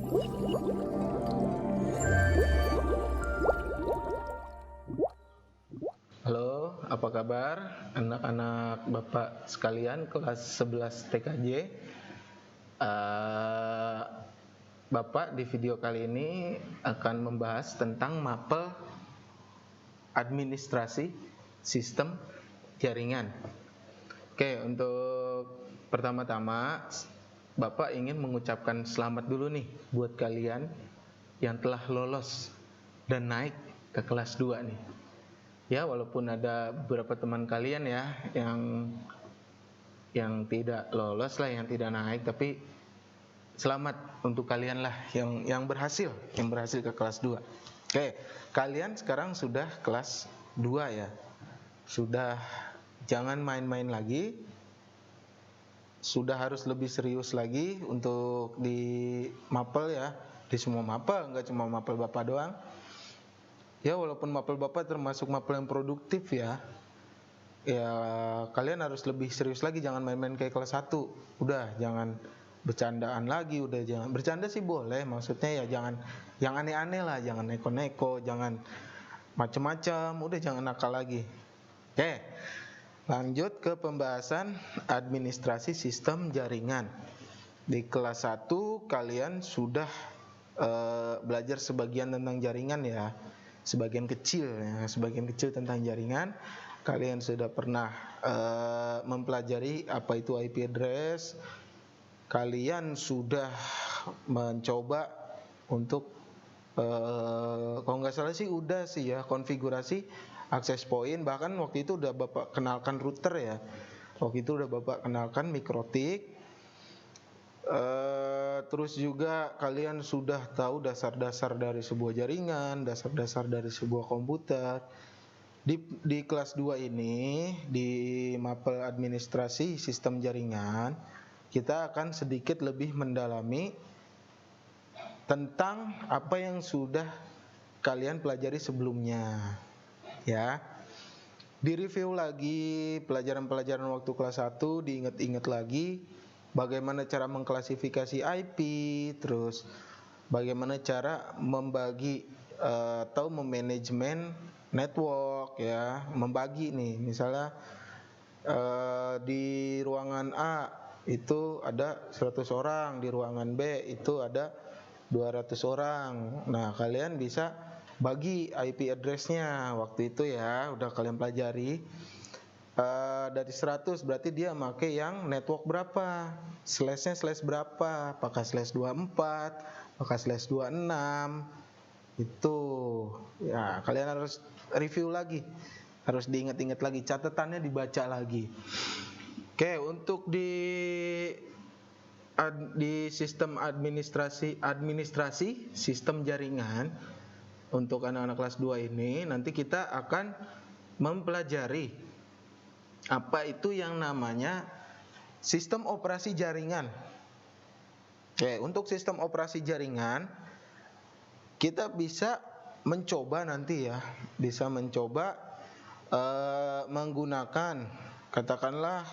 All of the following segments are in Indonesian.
Halo, apa kabar anak-anak Bapak sekalian kelas 11 TKJ? Bapak di video kali ini akan membahas tentang mapel administrasi sistem jaringan. Oke, untuk pertama-tama Bapak ingin mengucapkan selamat dulu nih buat kalian yang telah lolos dan naik ke kelas 2 nih. Ya, walaupun ada beberapa teman kalian ya yang tidak lolos lah, yang tidak naik, tapi selamat untuk kalian lah yang berhasil ke kelas 2. Oke, kalian sekarang sudah kelas 2 ya. Sudah jangan main-main lagi. Sudah harus lebih serius lagi untuk di mapel ya. Di semua mapel, enggak cuma mapel Bapak doang. Ya, walaupun mapel Bapak termasuk mapel yang produktif ya, kalian harus lebih serius lagi, jangan main-main kayak kelas 1. Udah, jangan bercandaan lagi, udah jangan. Bercanda sih boleh, maksudnya ya jangan yang aneh-aneh lah, jangan neko-neko, jangan macem-macem, udah jangan nakal lagi. Oke, lanjut ke pembahasan administrasi sistem jaringan. Di kelas 1 kalian sudah belajar sebagian tentang jaringan ya. Sebagian kecil tentang jaringan. Kalian sudah pernah mempelajari apa itu IP address. Kalian sudah mencoba untuk kalau nggak salah sih udah sih ya, konfigurasi access point. Bahkan waktu itu udah Bapak kenalkan router ya. Waktu itu udah Bapak kenalkan mikrotik. Terus juga kalian sudah tahu dasar-dasar dari sebuah jaringan, dasar-dasar dari sebuah komputer. Di kelas 2 ini, di mapel administrasi sistem jaringan, kita akan sedikit lebih mendalami tentang apa yang sudah kalian pelajari sebelumnya. Ya. Di-review lagi pelajaran-pelajaran waktu kelas 1, diingat-ingat lagi bagaimana cara mengklasifikasi IP, terus bagaimana cara membagi atau memanajemen network ya, membagi nih, misalnya di ruangan A itu ada 100 orang, di ruangan B itu ada 200 orang. Nah, kalian bisa bagi IP address-nya waktu itu ya, udah kalian pelajari. Dari 100 berarti dia pakai yang network berapa, slash-nya slash berapa, apakah slash 24, apakah slash 26. Itu ya, kalian harus review lagi, harus diingat-ingat lagi, catatannya dibaca lagi. Oke, untuk di sistem administrasi sistem jaringan untuk anak-anak kelas 2 ini, nanti kita akan mempelajari apa itu yang namanya sistem operasi jaringan. Oke, untuk sistem operasi jaringan kita bisa mencoba nanti ya, bisa mencoba menggunakan katakanlah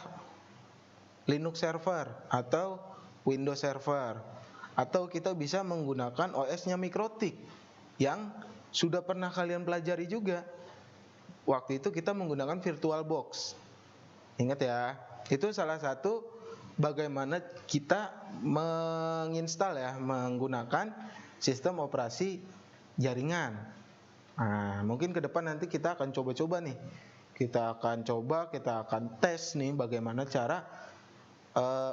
Linux server atau Windows server, atau kita bisa menggunakan OS-nya Mikrotik yang sudah pernah kalian pelajari juga. Waktu itu kita menggunakan VirtualBox. Ingat ya, itu salah satu bagaimana kita menginstal ya, menggunakan sistem operasi jaringan. Nah, mungkin ke depan nanti kita akan coba-coba nih. Kita akan tes nih bagaimana cara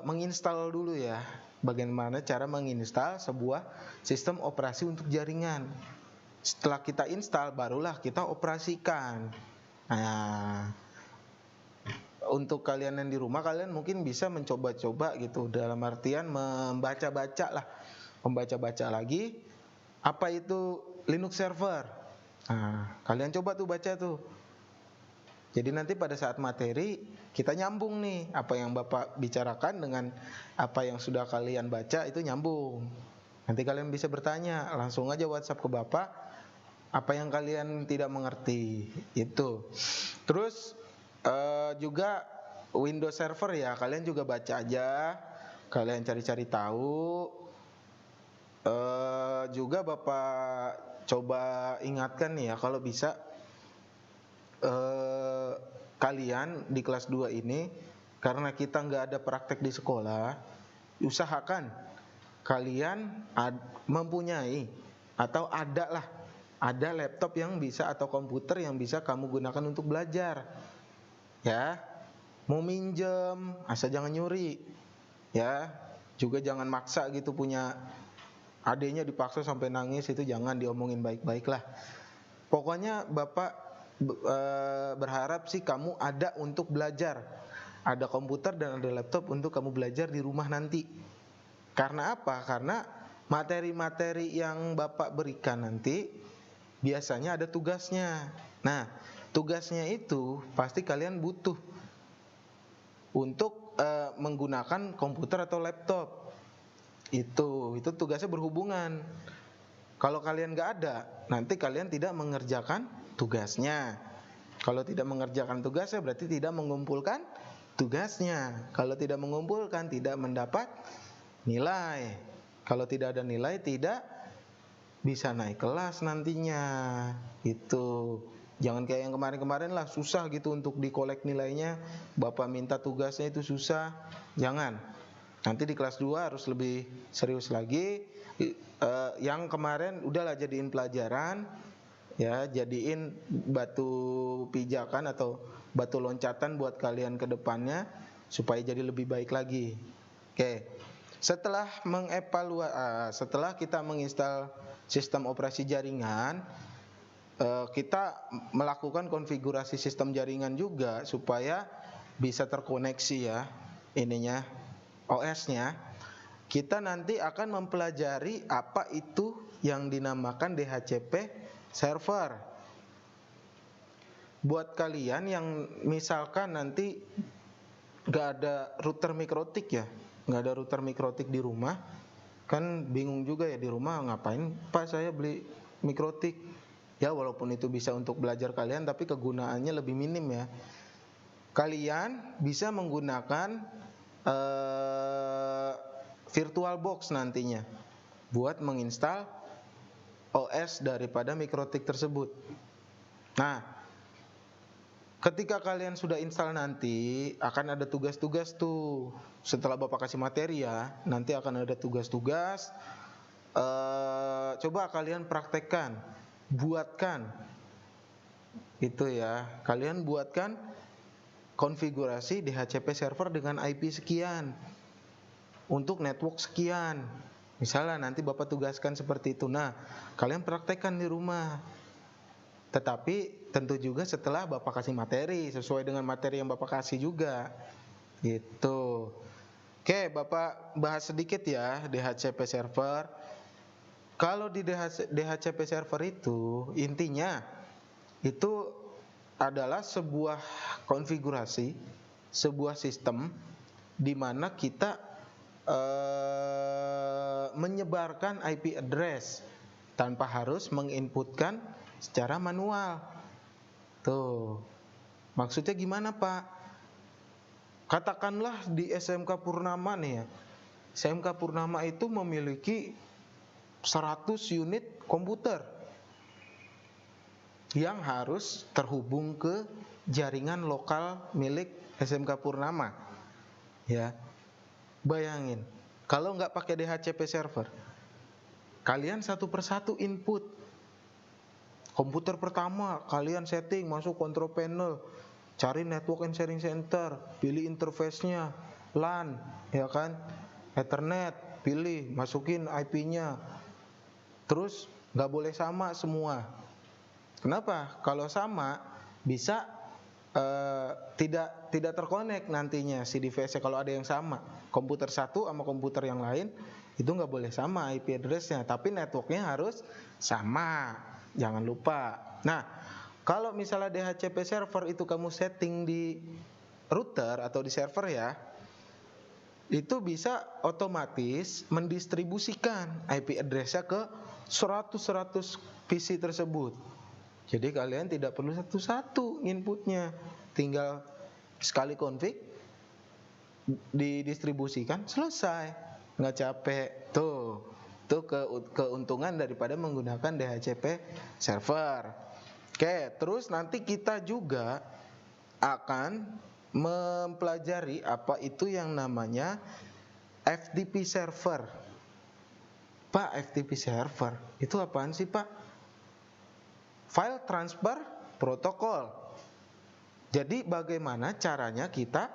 menginstal dulu ya. Bagaimana cara menginstal sebuah sistem operasi untuk jaringan. Setelah kita install, barulah kita operasikan. Nah, untuk kalian yang di rumah, kalian mungkin bisa mencoba-coba gitu, dalam artian membaca-baca lagi apa itu Linux server. Nah, kalian coba tuh baca tuh. Jadi nanti pada saat materi kita nyambung nih, apa yang Bapak bicarakan dengan apa yang sudah kalian baca itu nyambung. Nanti kalian bisa bertanya, langsung aja WhatsApp ke Bapak apa yang kalian tidak mengerti itu. Terus juga Windows Server ya, kalian juga baca aja, kalian cari-cari tahu. Juga Bapak coba ingatkan nih ya, kalau bisa kalian di kelas 2 ini, karena kita nggak ada praktek di sekolah, usahakan kalian mempunyai atau ada laptop yang bisa atau komputer yang bisa kamu gunakan untuk belajar. Ya, mau minjem asal jangan nyuri. Ya, juga jangan maksa gitu, punya adenya dipaksa sampai nangis, itu jangan, diomongin baik-baik lah. Pokoknya Bapak berharap sih kamu ada untuk belajar, ada komputer dan ada laptop untuk kamu belajar di rumah nanti. Karena apa? Karena materi-materi yang Bapak berikan nanti biasanya ada tugasnya. Nah, tugasnya itu pasti kalian butuh untuk menggunakan komputer atau laptop. Itu tugasnya berhubungan. Kalau kalian nggak ada, nanti kalian tidak mengerjakan tugasnya. Kalau tidak mengerjakan tugasnya berarti tidak mengumpulkan tugasnya. Kalau tidak mengumpulkan, tidak mendapat nilai. Kalau tidak ada nilai, tidak bisa naik kelas nantinya. Itu jangan kayak yang kemarin-kemarin lah, susah gitu untuk dikolek nilainya. Bapak minta tugasnya itu susah. Jangan. Nanti di kelas 2 harus lebih serius lagi. Yang kemarin udahlah jadiin pelajaran, ya, jadiin batu pijakan atau batu loncatan buat kalian ke depannya supaya jadi lebih baik lagi. Oke. Setelah kita menginstal sistem operasi jaringan, kita melakukan konfigurasi sistem jaringan juga supaya bisa terkoneksi ya ininya, OS-nya. Kita nanti akan mempelajari apa itu yang dinamakan DHCP server. Buat kalian yang misalkan nanti nggak ada router mikrotik ya, nggak ada router mikrotik di rumah, kan bingung juga ya, di rumah ngapain Pak saya beli mikrotik. Ya walaupun itu bisa untuk belajar kalian, tapi kegunaannya lebih minim ya. Kalian bisa menggunakan VirtualBox nantinya buat menginstal OS daripada mikrotik tersebut. Nah, ketika kalian sudah install nanti akan ada tugas-tugas tuh. Setelah Bapak kasih materi ya, nanti akan ada tugas-tugas. Coba kalian praktekkan, buatkan itu ya. Kalian buatkan konfigurasi DHCP server dengan IP sekian untuk network sekian. Misalnya nanti Bapak tugaskan seperti itu. Nah, kalian praktekkan di rumah. Tetapi tentu juga setelah Bapak kasih materi, sesuai dengan materi yang Bapak kasih juga. Gitu. Oke, Bapak bahas sedikit ya DHCP server. Kalau di DHCP server itu intinya itu adalah sebuah konfigurasi, sebuah sistem di mana kita menyebarkan IP address tanpa harus menginputkan secara manual. Tuh, maksudnya gimana Pak? Katakanlah di SMK Purnama nih ya, SMK Purnama itu memiliki 100 unit komputer yang harus terhubung ke jaringan lokal milik SMK Purnama. Ya, bayangin, kalau nggak pakai DHCP server, kalian satu persatu input. Komputer pertama kalian setting, masuk control panel, cari network and sharing center, pilih interface-nya, LAN, ya kan, Ethernet, pilih, masukin IP-nya. Terus nggak boleh sama semua. Kenapa? Kalau sama bisa tidak terkonek nantinya si device-nya. Kalau ada yang sama, komputer satu sama komputer yang lain itu nggak boleh sama IP address-nya, tapi networknya harus sama, jangan lupa. Nah, kalau misalnya DHCP server itu kamu setting di router atau di server ya, itu bisa otomatis mendistribusikan IP address-nya ke 100 PC tersebut. Jadi kalian tidak perlu satu-satu inputnya, tinggal sekali config didistribusikan, selesai, nggak capek. Tuh Itu keuntungan daripada menggunakan DHCP server. Oke, terus nanti kita juga akan mempelajari apa itu yang namanya FTP server. Pak, FTP server itu apaan sih, Pak? File Transfer Protocol. Jadi bagaimana caranya kita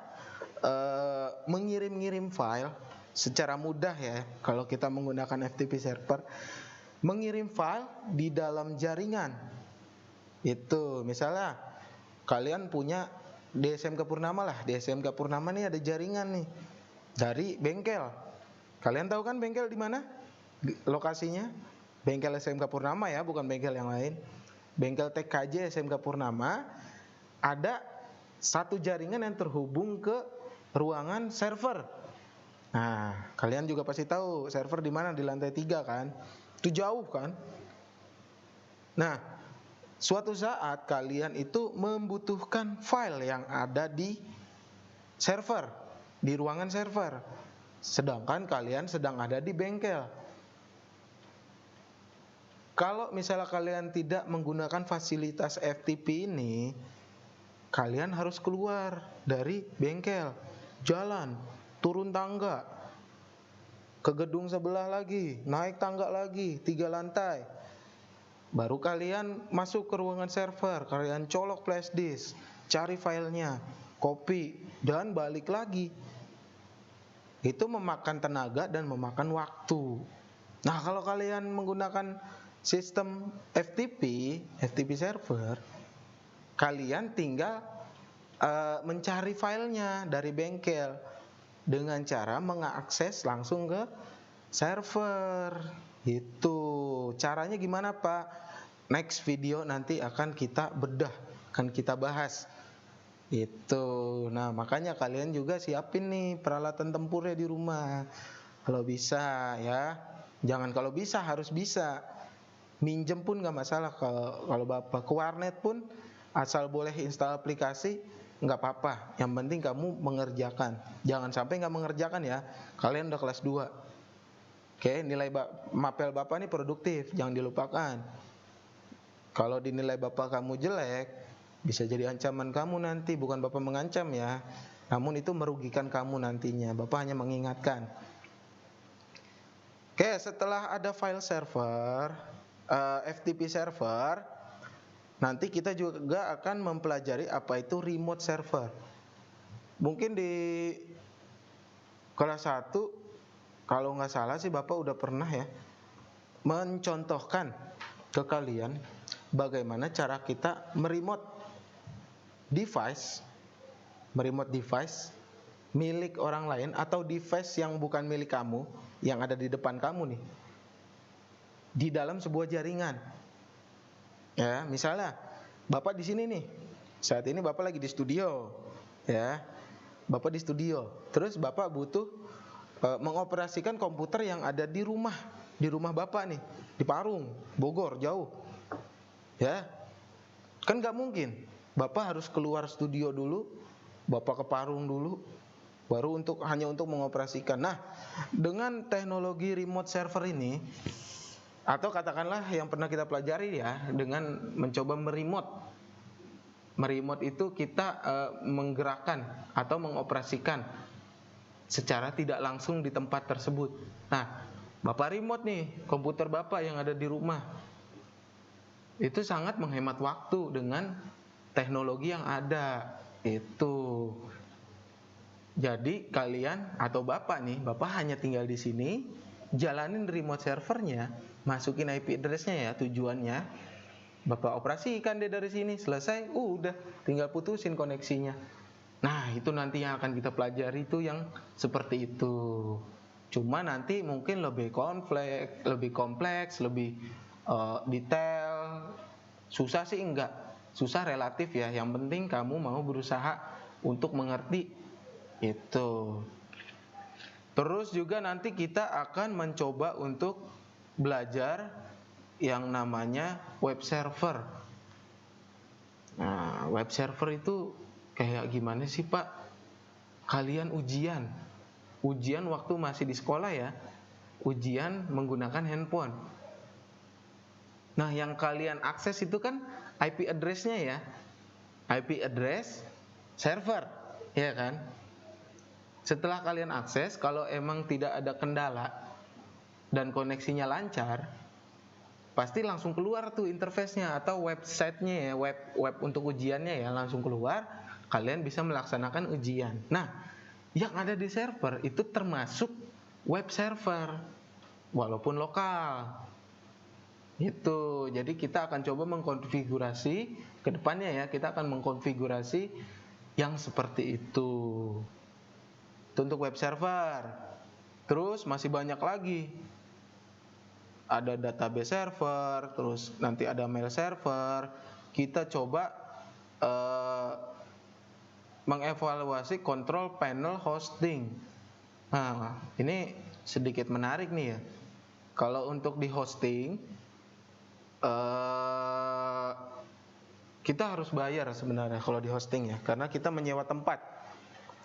mengirim-ngirim file secara mudah ya, kalau kita menggunakan FTP server, mengirim file di dalam jaringan. Itu misalnya kalian punya di SMK Purnama lah, di SMK Purnama nih ada jaringan nih dari bengkel. Kalian tahu kan bengkel di mana? Lokasinya bengkel SMK Purnama ya, bukan bengkel yang lain. Bengkel TKJ SMK Purnama ada satu jaringan yang terhubung ke ruangan server. Nah, kalian juga pasti tahu server di mana, di lantai 3 kan? Itu jauh kan? Nah, suatu saat kalian itu membutuhkan file yang ada di server, di ruangan server. Sedangkan kalian sedang ada di bengkel. Kalau misalnya kalian tidak menggunakan fasilitas FTP ini, kalian harus keluar dari bengkel, jalan, turun tangga, ke gedung sebelah lagi, naik tangga lagi, 3 lantai. Baru kalian masuk ke ruangan server, kalian colok flash disk, cari filenya, copy, dan balik lagi. Itu memakan tenaga dan memakan waktu. Nah, kalau kalian menggunakan sistem FTP server, kalian tinggal mencari filenya dari bengkel dengan cara mengakses langsung ke server. Itu caranya gimana, Pak? Next video nanti akan kita bedah, akan kita bahas. Itu. Nah, makanya kalian juga siapin nih peralatan tempurnya di rumah. Kalau bisa ya. Jangan kalau bisa, harus bisa. Minjem pun gak masalah, kalau Bapak ke warnet pun asal boleh install aplikasi nggak apa-apa. Yang penting kamu mengerjakan. Jangan sampai nggak mengerjakan ya. Kalian udah kelas 2. Oke, nilai mapel Bapak ini produktif, jangan dilupakan. Kalau dinilai Bapak kamu jelek, bisa jadi ancaman kamu nanti. Bukan Bapak mengancam ya, namun itu merugikan kamu nantinya. Bapak hanya mengingatkan. Oke, setelah ada file server, FTP server, nanti kita juga akan mempelajari apa itu remote server. Mungkin di kelas 1, kalau nggak salah sih Bapak udah pernah ya mencontohkan ke kalian bagaimana cara kita meremote device milik orang lain atau device yang bukan milik kamu, yang ada di depan kamu nih, di dalam sebuah jaringan. Ya, misalnya Bapak di sini nih. Saat ini Bapak lagi di studio, ya. Bapak di studio. Terus Bapak butuh mengoperasikan komputer yang ada di rumah Bapak nih, di Parung, Bogor, jauh. Ya. Kan enggak mungkin. Bapak harus keluar studio dulu, Bapak ke Parung dulu, baru hanya untuk mengoperasikan. Nah, dengan teknologi remote server ini, atau katakanlah yang pernah kita pelajari ya, dengan mencoba meremote itu kita menggerakkan atau mengoperasikan secara tidak langsung di tempat tersebut. Nah, Bapak remote nih komputer Bapak yang ada di rumah. Itu sangat menghemat waktu dengan teknologi yang ada. Itu. Jadi kalian atau Bapak nih, Bapak hanya tinggal di sini, jalanin remote servernya, masukin IP address-nya ya, tujuannya. Bapak operasikan deh dari sini, selesai, udah tinggal putusin koneksinya. Nah, itu nanti yang akan kita pelajari itu yang seperti itu. Cuma nanti mungkin lebih kompleks, lebih detail. Susah sih enggak, susah relatif ya. Yang penting kamu mau berusaha untuk mengerti itu. Terus juga nanti kita akan mencoba untuk belajar yang namanya web server. Nah, web server itu kayak gimana sih, Pak? Kalian ujian waktu masih di sekolah ya, ujian menggunakan handphone. Nah, yang kalian akses itu kan IP address-nya ya. IP address server, ya kan? Setelah kalian akses, kalau emang tidak ada kendala dan koneksinya lancar, pasti langsung keluar tuh interface-nya atau website-nya ya, web untuk ujiannya ya, langsung keluar, kalian bisa melaksanakan ujian. Nah, yang ada di server itu termasuk web server walaupun lokal. Itu. Jadi kita akan coba mengkonfigurasi ke depannya ya, kita akan mengkonfigurasi yang seperti itu. Itu untuk web server. Terus masih banyak lagi. Ada database server, terus nanti ada mail server. Kita coba mengevaluasi control panel hosting. Nah, ini sedikit menarik nih ya. Kalau untuk di hosting, kita harus bayar sebenarnya kalau di hosting ya, karena kita menyewa tempat.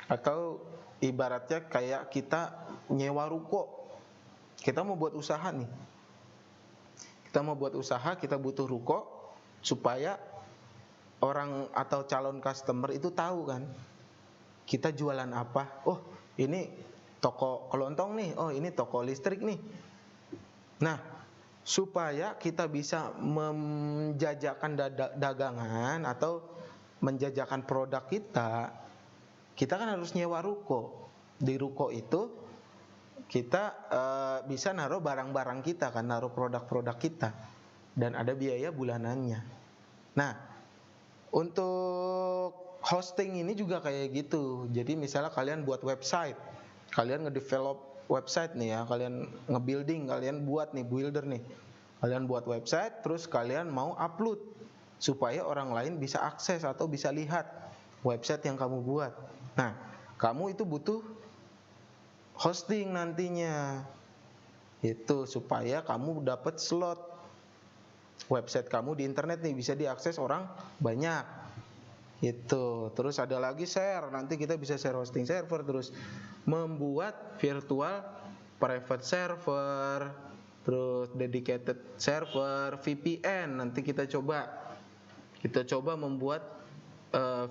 Atau ibaratnya kayak kita nyewa ruko. Kita mau buat usaha nih. Kita butuh ruko supaya orang atau calon customer itu tahu kan kita jualan apa. Oh, ini toko kelontong nih. Oh, ini toko listrik nih. Nah, supaya kita bisa menjajakan dagangan atau menjajakan produk kita kan harus nyewa ruko. Di ruko itu kita bisa naruh barang-barang kita kan, naruh produk-produk kita, dan ada biaya bulanannya. Nah, untuk hosting ini juga kayak gitu. Jadi misalnya kalian buat website, kalian ngedevelop website nih ya, kalian ngebuilding, kalian buat nih builder nih, kalian buat website, terus kalian mau upload supaya orang lain bisa akses atau bisa lihat website yang kamu buat. Nah, kamu itu butuh hosting nantinya, itu supaya kamu dapat slot website kamu di internet nih, bisa diakses orang banyak. Itu. Terus ada lagi share, nanti kita bisa share hosting server, terus membuat virtual private server, terus dedicated server, VPN. Nanti kita coba membuat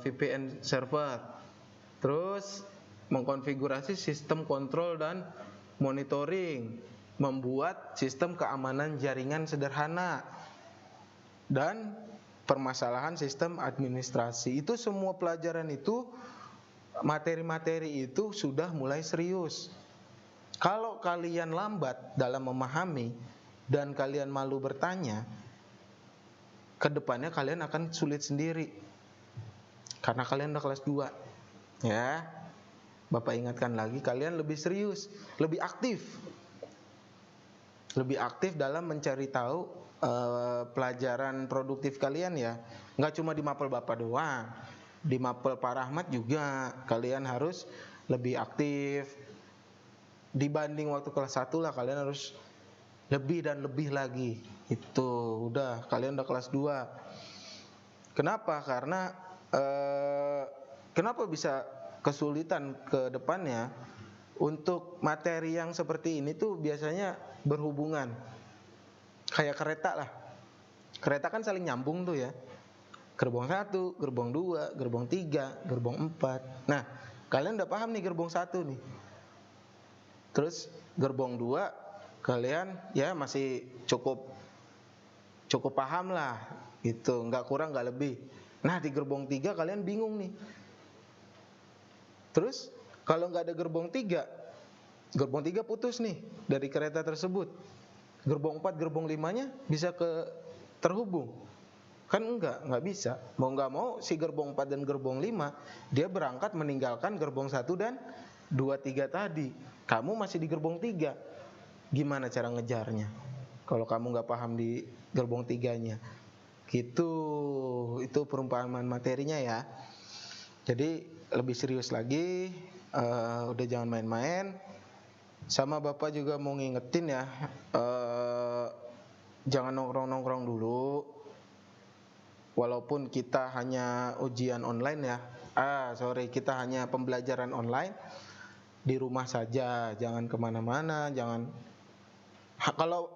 VPN server. Terus mengkonfigurasi sistem kontrol dan monitoring, membuat sistem keamanan jaringan sederhana, dan permasalahan sistem administrasi. Itu semua pelajaran itu, materi-materi itu sudah mulai serius. Kalau kalian lambat dalam memahami dan kalian malu bertanya, kedepannya kalian akan sulit sendiri karena kalian udah kelas 2 ya. Bapak ingatkan lagi, kalian lebih serius, lebih aktif dalam mencari tahu pelajaran produktif kalian ya. Nggak cuma di mapel Bapak doang, di mapel Pak Rahmat juga kalian harus lebih aktif. Dibanding waktu kelas 1 lah, kalian harus lebih dan lebih lagi. Itu udah, kalian udah kelas 2. Kenapa? Karena kenapa bisa kesulitan ke depannya? Untuk materi yang seperti ini tuh biasanya berhubungan kayak kereta lah. Kereta kan saling nyambung tuh ya. Gerbong 1, gerbong 2, gerbong 3, gerbong 4. Nah, kalian udah paham nih gerbong 1 nih. Terus gerbong 2 kalian ya masih cukup paham lah gitu, nggak kurang nggak lebih. Nah, di gerbong 3 kalian bingung nih. Terus kalau nggak ada gerbong 3 putus nih dari kereta tersebut. Gerbong 4, gerbong 5-nya bisa terhubung? Kan nggak bisa. Mau nggak mau si gerbong 4 dan gerbong 5 dia berangkat meninggalkan gerbong 1 dan 2, 3 tadi. Kamu masih di gerbong 3. Gimana cara ngejarnya? Kalau kamu nggak paham di gerbong 3-nya. Gitu. Itu perumpamaan materinya ya. Jadi lebih serius lagi, udah jangan main-main. Sama Bapak juga mau ngingetin ya, jangan nongkrong-nongkrong dulu. Walaupun kita hanya ujian online ya, kita hanya pembelajaran online di rumah saja, jangan kemana-mana, jangan Kalau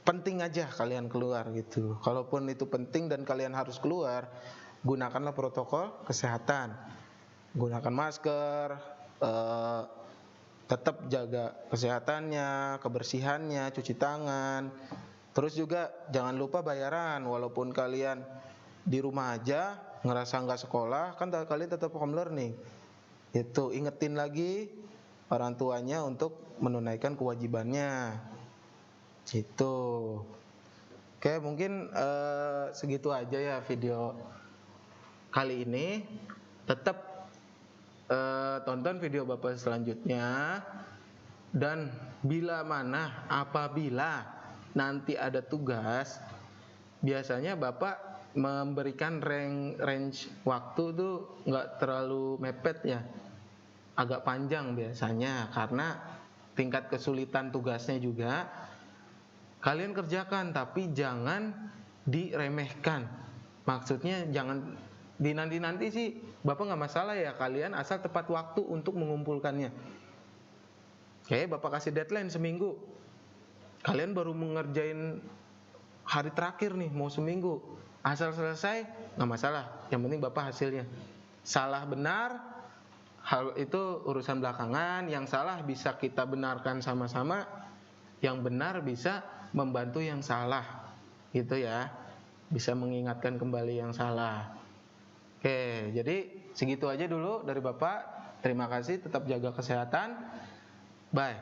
penting aja kalian keluar gitu. Kalaupun itu penting dan kalian harus keluar, gunakanlah protokol kesehatan. Gunakan masker, tetap jaga kesehatannya, kebersihannya, cuci tangan. Terus juga jangan lupa bayaran, walaupun kalian di rumah aja ngerasa nggak sekolah, kan kalian tetap home learning. Itu ingetin lagi orang tuanya untuk menunaikan kewajibannya. Gitu. Oke, mungkin segitu aja ya video kali ini. Tetap tonton video Bapak selanjutnya, dan apabila nanti ada tugas, biasanya Bapak memberikan range waktu tuh nggak terlalu mepet ya, agak panjang biasanya, karena tingkat kesulitan tugasnya juga kalian kerjakan, tapi jangan diremehkan. Maksudnya jangan nanti sih Bapak nggak masalah ya, kalian asal tepat waktu untuk mengumpulkannya. Oke, Bapak kasih deadline seminggu, kalian baru mengerjain hari terakhir nih, mau seminggu, asal selesai nggak masalah, yang penting Bapak hasilnya. Salah benar hal itu urusan belakangan, yang salah bisa kita benarkan sama-sama, yang benar bisa membantu yang salah, gitu ya, bisa mengingatkan kembali yang salah. Oke, jadi segitu aja dulu dari Bapak. Terima kasih, tetap jaga kesehatan. Bye.